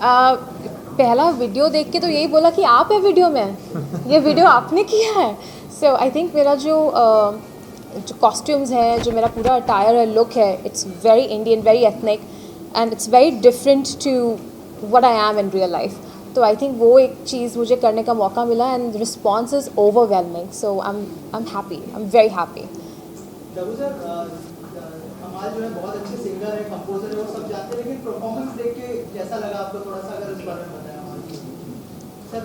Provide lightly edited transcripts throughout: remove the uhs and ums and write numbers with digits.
पहला वीडियो देख के तो यही बोला कि आप है वीडियो में, ये वीडियो आपने किया है. सो आई थिंक मेरा जो कॉस्ट्यूम्स है, जो मेरा पूरा अटायर है, लुक है, it's very Indian, very ethnic and it's very different to what I am in real life. तो आई थिंक वो एक चीज़ मुझे करने का मौका मिला and response is overwhelming. So I am happy, I am very happy. Raghu sir, कमाल जो है बहुत अच्छे सिंगर है, कंपोजर है, वो सब जानते हैं, लेकिन परफॉर्मेंस देख के कैसा लगा आपको, थोड़ा सा अगर इस बारे में बताएं sir.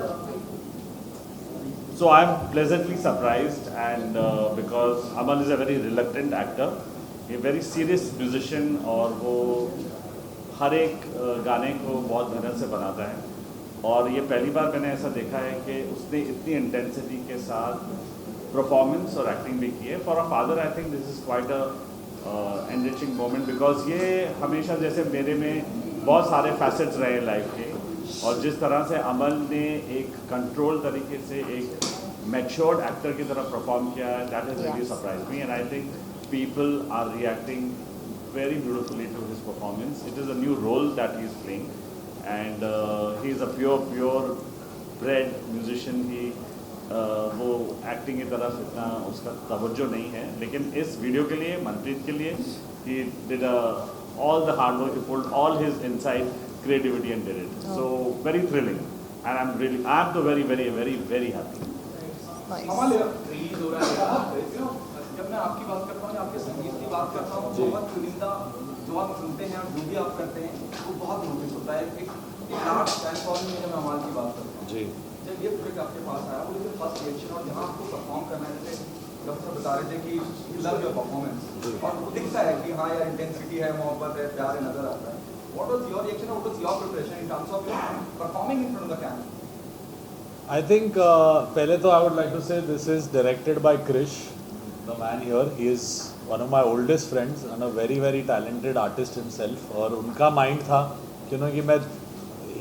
So I'm pleasantly surprised, and because Amal is a very reluctant actor, a very serious musician, और वो हर एक गाने को बहुत मेहनत से बनाता है. और ये पहली बार मैंने ऐसा देखा है कि उसने इतनी इंटेंसिटी के साथ परफॉर्मेंस और एक्टिंग भी की है. For a father I think this is quite a enriching moment, because ये हमेशा जैसे मेरे में बहुत सारे फैसेट्स रहे लाइफ के, और जिस तरह से अमल ने एक कंट्रोल तरीके से एक मैच्योर्ड एक्टर की तरह परफॉर्म किया है, that is really surprise me. And I think people are reacting very beautifully to his performance. It is a new role that he is playing, and he is a pure bred musician. He वो acting की तरफ इतना उसका तवज्जो नहीं है, लेकिन इस वीडियो के लिए, मनप्रीत के लिए, he did all the hard work. He pulled all his inside creativity and did it. So very thrilling, and I'm so very happy. कमाल रिलीज हो रहा है. जब मैं आपकी बात करता हूँ, आपके संगीत की बात करता हूँ, बहुत चुनिंदा जो आप सुनते हैं और जो भी आप करते हैं वो बहुत नोटिस होता है. एक लार्ज फैन फॉलोइंग में जब मैं अमाल की बात करता हूँ जी, जब ये प्रोजेक्ट आपके पास आया, वो फर्स्ट रिएक्शन और जहाँ आपको परफॉर्म करना है, जैसे डॉक्टर बता रहे थे कि लव योर परफॉर्मेंस, और वो दिखता है कि हाँ यार इंटेंसिटी है, मोहब्बत है, प्यार है, नजर आता है. What was your reaction, what was your preparation in terms of performing in front of the camera? I think पहले तो I would like to say this is directed by Krish, the man here. He is one of my oldest friends and a very talented artist himself. और उनका mind था क्योंकि मैं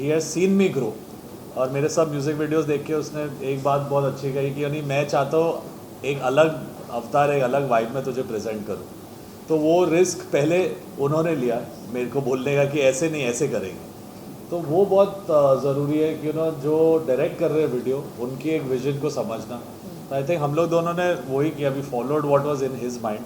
he has seen me grow, और मेरे सब music videos देख के उसने एक बात बहुत अच्छी कही कि यानी मैं चाहता हूँ एक अलग अवतार, एक अलग वाइब में तुझे प्रेजेंट करूँ. तो वो रिस्क पहले उन्होंने लिया मेरे को बोलने का कि ऐसे नहीं ऐसे करेंगे. तो वो बहुत ज़रूरी है कि जो डायरेक्ट कर रहे हैं वीडियो, उनकी एक विजन को समझना. तो आई थिंक हम लोग दोनों ने वही किया, we followed what was in his mind,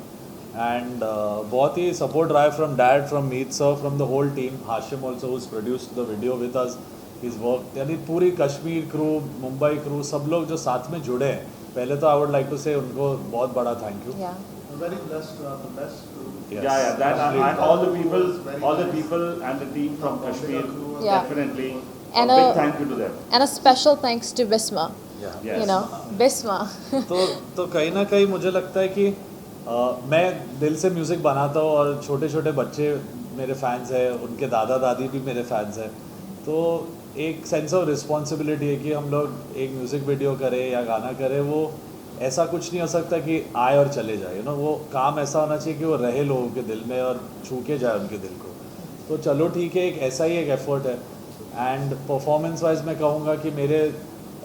and बहुत ही सपोर्ट रहा है from dad, from Meet sir, from the whole team. Hashim also who's produced the video with us, his work, यानी पूरी कश्मीर क्रू, मुंबई क्रू, सब लोग जो साथ में जुड़े हैं. पहले तो आई वुड लाइक टू से उनको बहुत बड़ा thank you. Very blessed to have the best crew. Yes. Yeah, that and all the people and the team from Kashmir, definitely. And a big thank you to them. And a special thanks to Bisma. Yeah. Yes. Bisma. तो कहीं ना कहीं मुझे लगता है कि मैं दिल से म्यूज़िक बनाता हूँ, और छोटे छोटे बच्चे मेरे फैंस हैं, उनके दादा दादी भी मेरे फैंस हैं. तो एक सेंस ऑफ रिस्पॉन्सिबिलिटी है कि हम लोग एक म्यूज़िक वीडियो करें या गाना करें, वो ऐसा कुछ नहीं हो सकता कि आए और चले जाए. वो काम ऐसा होना चाहिए कि वो रहे लोगों के दिल में और छू के जाए उनके दिल को. तो चलो ठीक है, एक ऐसा ही एक एफर्ट है. एंड परफॉर्मेंस वाइज मैं कहूँगा कि मेरे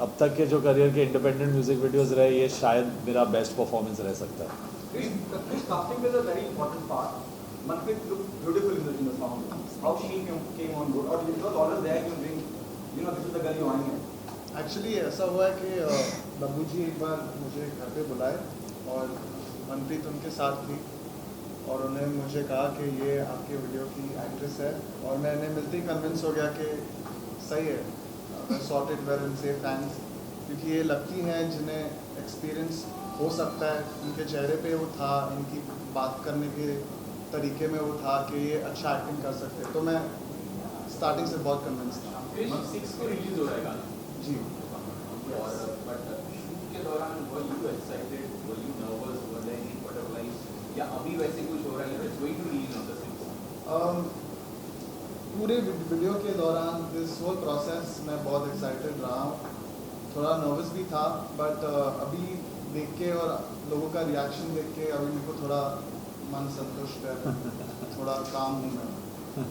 अब तक के जो करियर के इंडिपेंडेंट म्यूज़िक वीडियोज़ रहे, ये शायद मेरा बेस्ट परफॉर्मेंस रह सकता है. Casting is a very important part. Manpreet looked beautiful in the song. How she came on board, or it was always there you bring, this is the girl you आएंगे. Actually ऐसा हुआ है कि बाबू जी एक बार मुझे घर पे बुलाए और मनप्रीत उनके साथ थी, और उन्होंने मुझे कहा कि ये आपके वीडियो की एक्ट्रेस है, और मैंने मिलते ही कन्विंस हो गया कि सही है, मैं sorted well and safe hands, क्योंकि ये लगती हैं जिन्हें एक्सपीरियंस हो सकता है. उनके चेहरे पे वो था, इनकी बात करने के तरीके में वो था कि ये अच्छा एक्टिंग कर सकते हैं. तो मैं स्टार्टिंग से बहुत कन्विंस था. 6 को रिलीज हो रहा है गाना जी. और बट शूट के दौरान were you excited, were you nervous, were there any butterflies, या अभी वैसे कुछ हो रहा है, it's going to release on the 6th? पूरे वीडियो के दौरान दिस होल प्रोसेस मैं बहुत एक्साइटेड रहा हूँ. थोड़ा नर्वस भी था, बट अभी देख के और लोगों का रिएक्शन देख के अभी मेरे को थोड़ा मन संतुष्ट है, थोड़ा काम हूँ मैं. You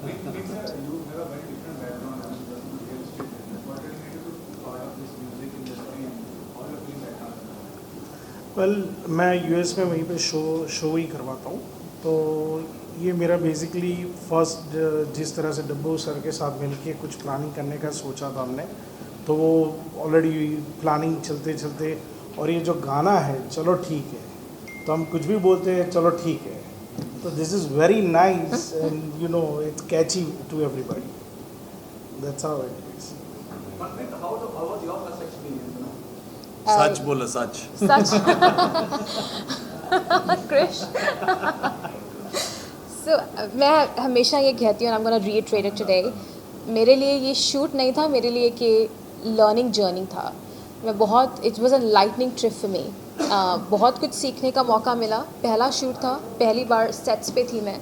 have a very different background and just to real estate business. What is it to be part of this music industry and how you feel that now? Well मैं यूएस में वहीं पे शो ही करवाता हूँ. तो ये मेरा basically first जिस तरह से डब्बू सर के साथ मिलके कुछ प्लानिंग करने का सोचा था हमने, तो वो ऑलरेडी प्लानिंग चलते चलते, और ये जो गाना है चलो ठीक है, तो हम कुछ भी बोलते हैं चलो ठीक है, तो this is very nice and you know it's catchy to everybody, that's how it is. Manpreet, how was your first experience? You know? सच बोलो सच. सच. क्रिश. So, मैं हमेशा ये कहती हूँ, I'm gonna reiterate it today, मेरे लिए ये शूट नहीं था, मेरे लिए कि लर्निंग जर्नी था. मैं बहुत, it was a lightning trip for me. बहुत कुछ सीखने का मौका मिला. पहला शूट था, पहली बार सेट्स पे थी मैं,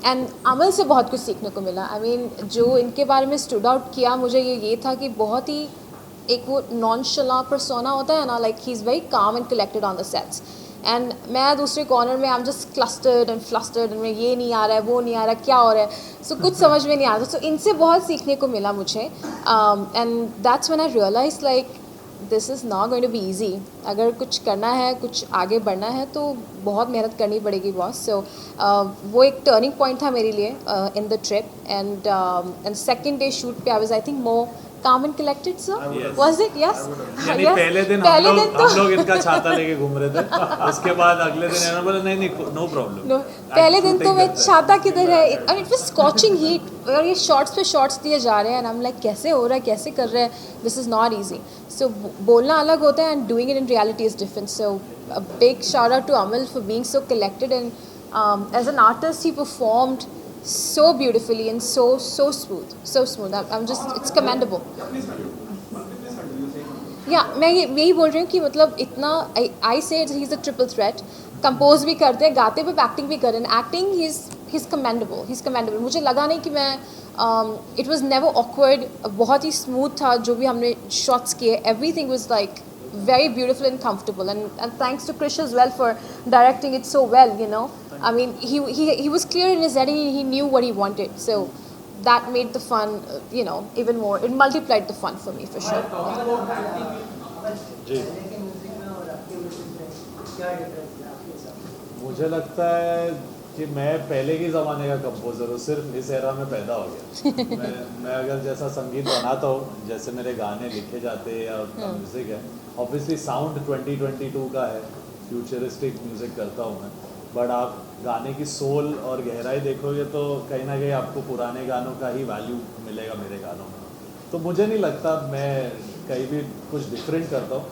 एंड अमल से बहुत कुछ सीखने को मिला. आई मीन जो इनके बारे में स्टूड आउट किया मुझे ये था कि बहुत ही एक वो नॉनशला पर्सोना होता है ना, like he is very calm and collected on the sets, and मैं दूसरे कॉर्नर में I am just clustered and flustered, and ये नहीं आ रहा है, वो नहीं आ रहा है, क्या हो रहा है, सो कुछ समझ में नहीं आ रहा. सो इनसे बहुत सीखने को मिला मुझे, and that's when I realize like this is not going to be easy. अगर कुछ करना है, कुछ आगे बढ़ना है, तो बहुत मेहनत करनी पड़ेगी बॉस. सो वो एक टर्निंग पॉइंट था मेरे लिए in the trip, and second day shoot पे I was I think more calm and collected, sir. Yes. Was it? Yes. यानी Yes. पहले दिन हम लोग इनका छाता लेके घूम रहे थे, उसके बाद अगले दिन इन्होंने बोला नहीं नो प्रॉब्लम. No. पहले दिन तो मैं छाता किधर है, and it was scorching heat, और ये शॉर्ट्स पे शॉर्ट्स दिए जा रहे हैं, and I'm like कैसे हो रहा है, कैसे कर रहे हैं, this is not easy. So बोलना अलग होता है and doing it in reality is different. So a big shout out to Amal for being so collected, and as an artist he performed so beautifully and so smooth. I'm just, it's commendable. Yeah, please continue. Manpreet, please continue. You say something. या मैं यही बोल रही हूँ कि मतलब इतना आई से he is a triple threat. Compose भी करते हैं, गाते पे एक्टिंग भी कर रहे हैं. Acting he is commendable. मुझे लगा नहीं कि मैं इट वाज नेवर ऑकवर्ड. बहुत ही स्मूथ था जो भी हमने शॉट्स किए. Everything was like very beautiful and comfortable, and thanks to Krish as well for directing it so well, you know. I mean he was clear in his head, he knew what he wanted, so that made the fun you know, even more. It multiplied the fun for me for sure. Talking about acting, जी. मुझे लगता है कि मैं पहले के ज़माने का composer हूँ, सिर्फ इस एरा में पैदा हो गया. मैं अगर जैसा संगीत बनाता हूँ, जैसे मेरे गाने लिखे जाते हैं या म्यूज़िक है, ऑब्वियसली साउंड 2022 का है, फ्यूचरिस्टिक म्यूज़िक करता हूँ मैं, बट आप गाने की सोल और गहराई देखोगे तो कहीं ना कहीं आपको पुराने गानों का ही वैल्यू मिलेगा मेरे गानों में. तो मुझे नहीं लगता मैं कहीं भी कुछ डिफरेंट करता हूँ.